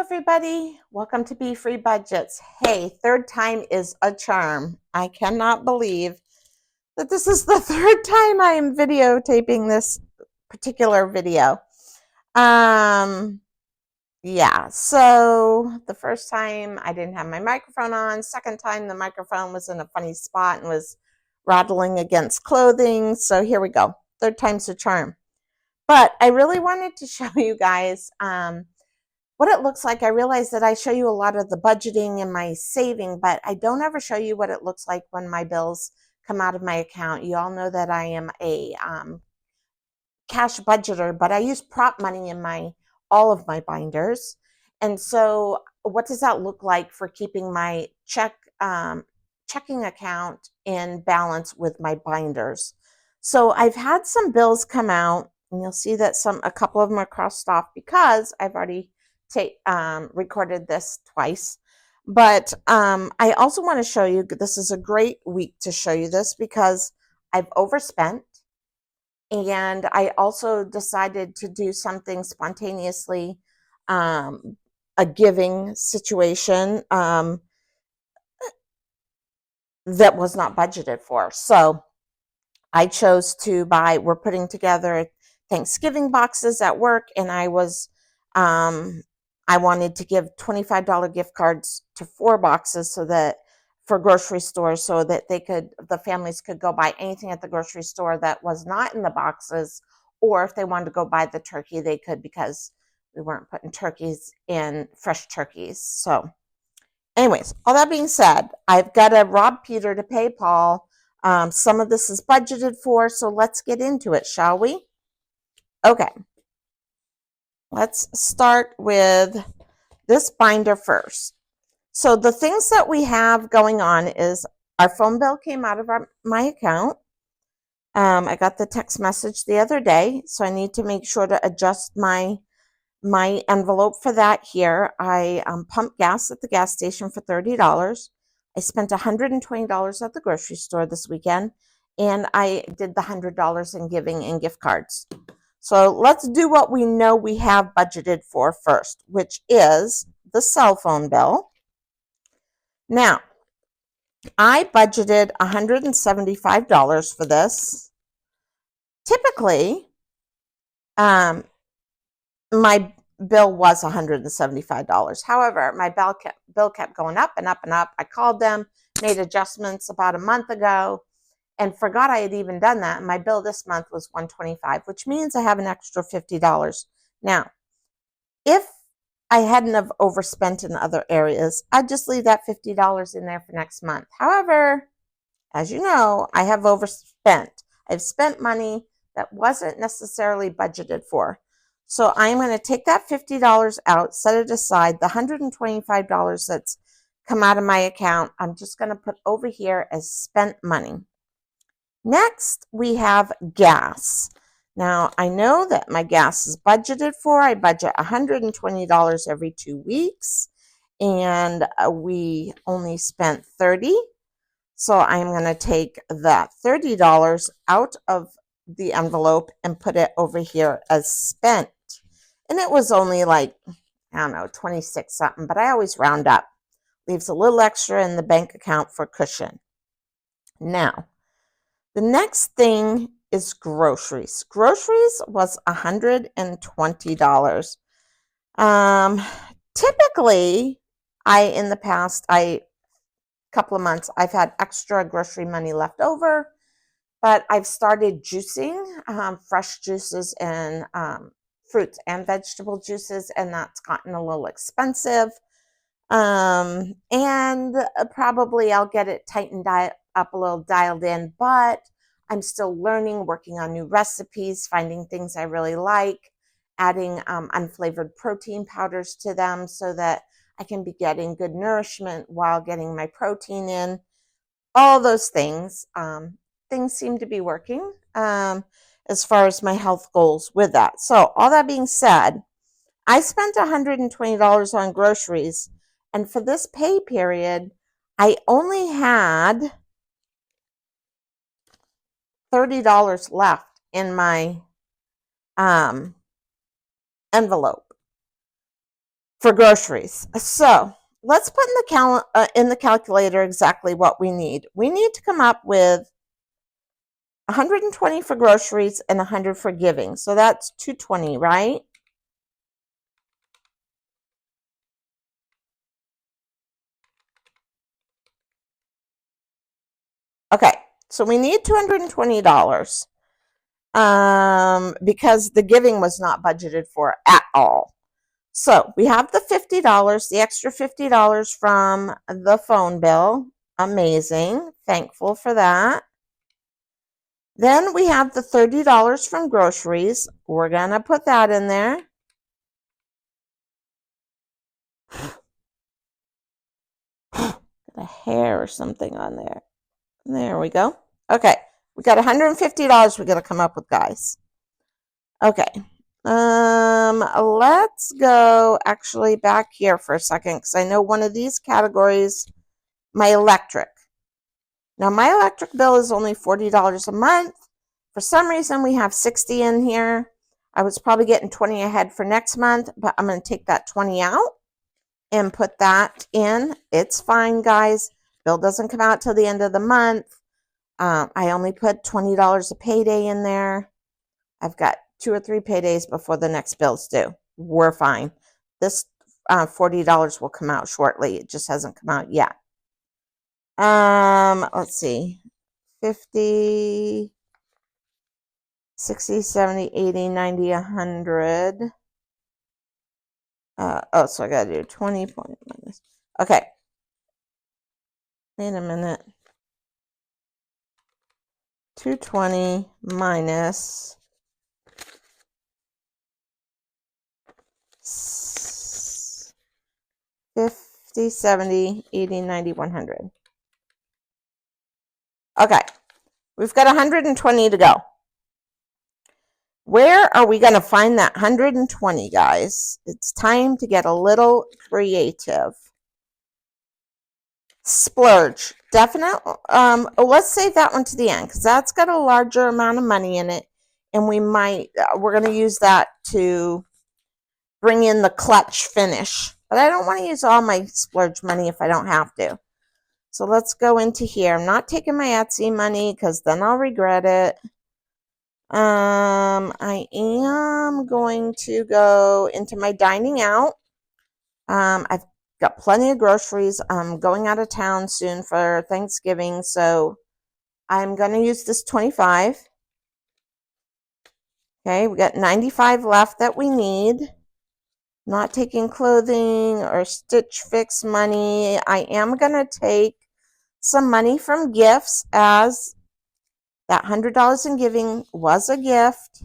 everybody. Welcome to Be Free Budgets. Hey, third time is a charm. I cannot believe that this is the third time I am videotaping this particular video. Um, yeah, so the first time I didn't have my microphone on. Second time the microphone was in a funny spot and was rattling against clothing. So here we go. Third time's a charm. But I really wanted to show you guys what it looks like. I realize that I show you a lot of the budgeting and my saving, but I don't ever show you what it looks like when my bills come out of my account. You all know that I am a cash budgeter, but I use prop money in all of my binders. And so what does that look like for keeping my checking account in balance with my binders? So I've had some bills come out, and you'll see that a couple of them are crossed off because I've already recorded this twice. But I also want to show you, this is a great week to show you this because I've overspent. And I also decided to do something spontaneously, a giving situation that was not budgeted for. So I chose to we're putting together Thanksgiving boxes at work, and I wanted to give $25 gift cards to 4 boxes for grocery stores, so that the families could go buy anything at the grocery store that was not in the boxes, or if they wanted to go buy the turkey, they could, because we weren't putting fresh turkeys. So anyways, all that being said, I've got to rob Peter to pay Paul. Some of this is budgeted for, so let's get into it, shall we? Okay, let's start with this binder first. So the things that we have going on is our phone bill came out of my account. I got the text message the other day, so I need to make sure to adjust my envelope for that here. I pumped gas at the gas station for $30. I spent $120 at the grocery store this weekend, and I did the $100 in giving and gift cards. So let's do what we know we have budgeted for first, which is the cell phone bill. Now, I budgeted $175 for this. Typically, my bill was $175. However, my bill kept going up and up and up. I called them, made adjustments about a month ago, and forgot I had even done that. And my bill this month was $125, which means I have an extra $50. Now, if I hadn't have overspent in other areas, I'd just leave that $50 in there for next month. However, as you know, I have overspent. I've spent money that wasn't necessarily budgeted for. So I'm going to take that $50 out, set it aside. The $125 that's come out of my account, I'm just going to put over here as spent money. Next, we have gas. Now, I know that my gas is budgeted for. I budget $120 every 2 weeks, and we only spent $30. So I'm going to take that $30 out of the envelope and put it over here as spent. And it was only like, I don't know, 26 something, but I always round up. Leaves a little extra in the bank account for cushion. Now, the next thing is groceries. Groceries was $120. Typically, in the past, couple of months, I've had extra grocery money left over, but I've started juicing fresh juices and fruits and vegetable juices, and that's gotten a little expensive. And probably I'll get it tightened up a little, dialed in, but I'm still learning, working on new recipes, finding things I really like, adding unflavored protein powders to them so that I can be getting good nourishment while getting my protein in. All those things. Things seem to be working as far as my health goals with that. So all that being said, I spent $120 on groceries, and for this pay period, I only had $30 left in my envelope. for groceries. So let's put in the calculator exactly what we need. We need to come up with 120 for groceries and 100 for giving. So that's 220, right? Okay, so we need $220 because the giving was not budgeted for at all. So we have the $50, the extra $50 from the phone bill. Amazing. Thankful for that. Then we have the $30 from groceries. We're going to put that in there. A hair or something on there. There we go. Okay. We got $150 we got to come up with, guys. Okay. Let's go actually back here for a second because I know one of these categories, my electric. Now my electric bill is only $40 a month. For some reason we have 60 in here. I was probably getting 20 ahead for next month, but I'm going to take that 20 out and put that in. It's fine, guys. Bill doesn't come out till the end of the month. I only put $20 a payday in there. I've got 2 or 3 paydays before the next bill's due. We're fine. This $40 will come out shortly. It just hasn't come out yet. Let's see. 50, 60, 70, 80, 90, 100. So I got to do 20 point minus. Okay. Wait a minute. 220 minus 50, 70, 80, 90, 100. Okay. We've got 120 to go. Where are we going to find that 120, guys? It's time to get a little creative. Splurge. Definite. Let's save that one to the end because that's got a larger amount of money in it. And we're going to use that to bring in the clutch finish. But I don't want to use all my splurge money if I don't have to. So let's go into here. I'm not taking my Etsy money because then I'll regret it. I am going to go into my dining out. I've got plenty of groceries. I'm going out of town soon for Thanksgiving, so I'm going to use this 25. Okay, we got 95 left that we need. Not taking clothing or Stitch Fix money. I am going to take some money from gifts, as that $100 in giving was a gift.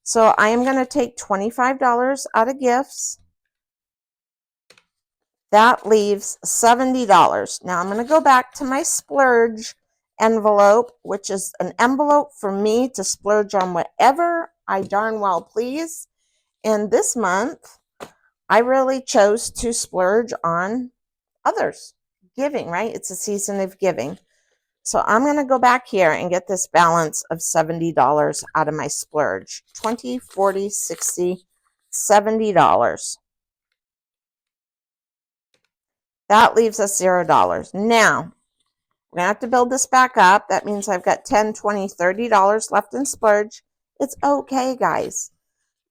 So I am going to take $25 out of gifts. That leaves $70. Now I'm going to go back to my splurge envelope, which is an envelope for me to splurge on whatever I darn well please. And this month, I really chose to splurge on others. Giving, right? It's a season of giving. So I'm going to go back here and get this balance of $70 out of my splurge. 20, 40, 60, $70. That leaves us $0. Now, we're going to have to build this back up. That means I've got $10, $20, $30 left in splurge. It's okay, guys.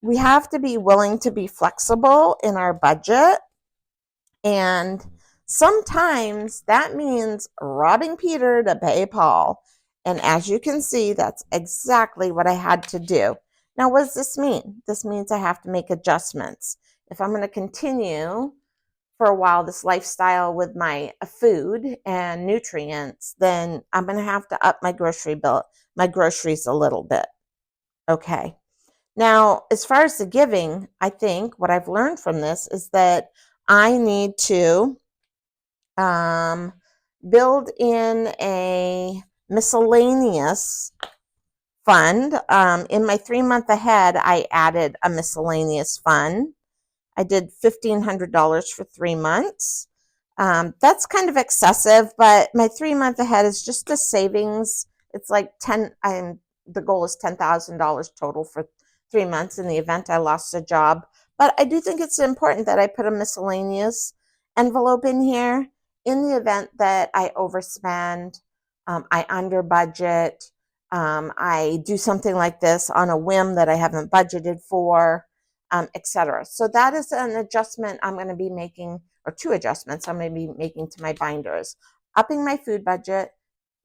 We have to be willing to be flexible in our budget. And sometimes that means robbing Peter to pay Paul. And as you can see, that's exactly what I had to do. Now, what does this mean? This means I have to make adjustments. If I'm going to continue for a while this lifestyle with my food and nutrients, then I'm going to have to up my grocery bill, my groceries a little bit. Okay. Now, as far as the giving, I think what I've learned from this is that I need to build in a miscellaneous fund. In my 3-month ahead, I added a miscellaneous fund. I did $1,500 for 3 months. That's kind of excessive, but my 3-month ahead is just a savings. It's like the goal is $10,000 total for 3 months in the event I lost a job. But I do think it's important that I put a miscellaneous envelope in here in the event that I overspend, I under budget, I do something like this on a whim that I haven't budgeted for, etc. So that is an adjustment I'm going to be making, or two adjustments I'm going to be making to my binders. Upping my food budget,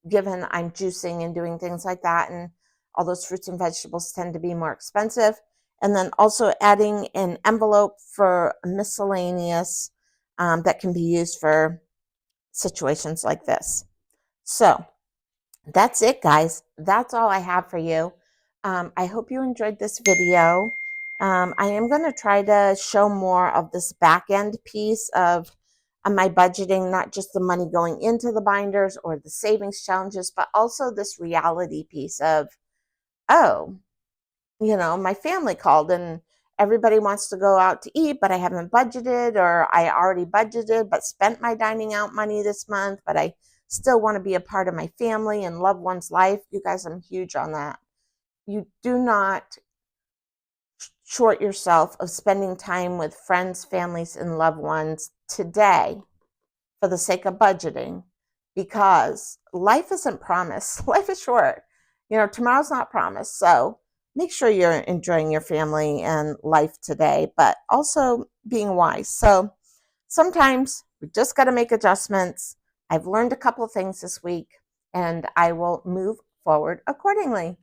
given I'm juicing and doing things like that, and all those fruits and vegetables tend to be more expensive. And then also adding an envelope for miscellaneous that can be used for situations like this. So that's it, guys. That's all I have for you. I hope you enjoyed this video. I am going to try to show more of this back end piece of my budgeting, not just the money going into the binders or the savings challenges, but also this reality piece of, oh, my family called and everybody wants to go out to eat, but I haven't budgeted, or I already budgeted but spent my dining out money this month, but I still want to be a part of my family and loved one's life. You guys, I'm huge on that. You do not short yourself of spending time with friends, families, and loved ones today for the sake of budgeting, because life isn't promised. Life is short. Tomorrow's not promised. So make sure you're enjoying your family and life today, but also being wise. So sometimes we just got to make adjustments. I've learned a couple of things this week, and I will move forward accordingly.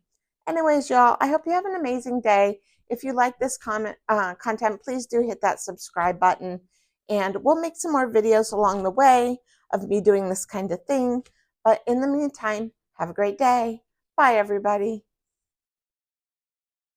Anyways, y'all, I hope you have an amazing day. If you like this content, please do hit that subscribe button, and we'll make some more videos along the way of me doing this kind of thing. But in the meantime, have a great day. Bye, everybody.